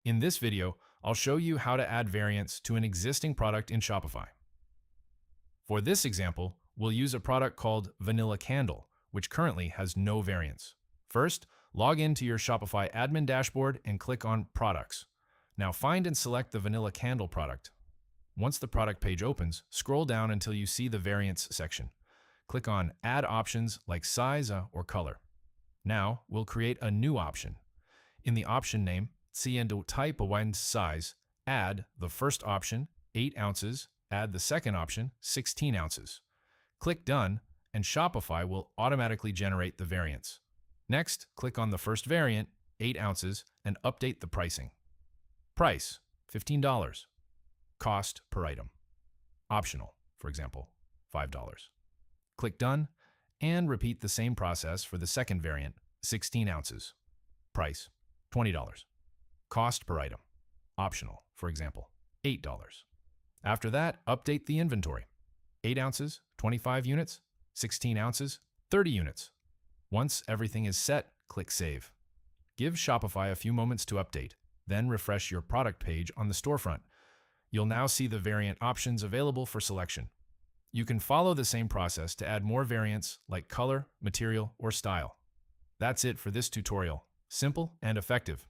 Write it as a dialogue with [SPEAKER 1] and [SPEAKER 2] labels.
[SPEAKER 1] In this video, I'll show you how to add variants to an existing product in Shopify. For this example, we'll use a product called Vanilla Candle, which currently has no variants. First, log into your Shopify admin dashboard and click on Products. Now find and select the Vanilla Candle product. Once the product page opens, scroll down until you see the Variants section. Click on Add options like size or color. Now, we'll create a new option. In the option name, type and size, add the first option, 8 ounces, add the second option, 16 ounces. Click Done, and Shopify will automatically generate the variants. Next, click on the first variant, 8 ounces, and update the pricing. Price, $15. Cost per item. Optional, for example, $5. Click Done, and repeat the same process for the second variant, 16 ounces. Price, $20. Cost per item. Optional, for example, $8. After that, update the inventory. 8 ounces, 25 units, 16 ounces, 30 units. Once everything is set, click Save. Give Shopify a few moments to update, then refresh your product page on the storefront. You'll now see the variant options available for selection. You can follow the same process to add more variants like color, material, or style. That's it for this tutorial. Simple and effective.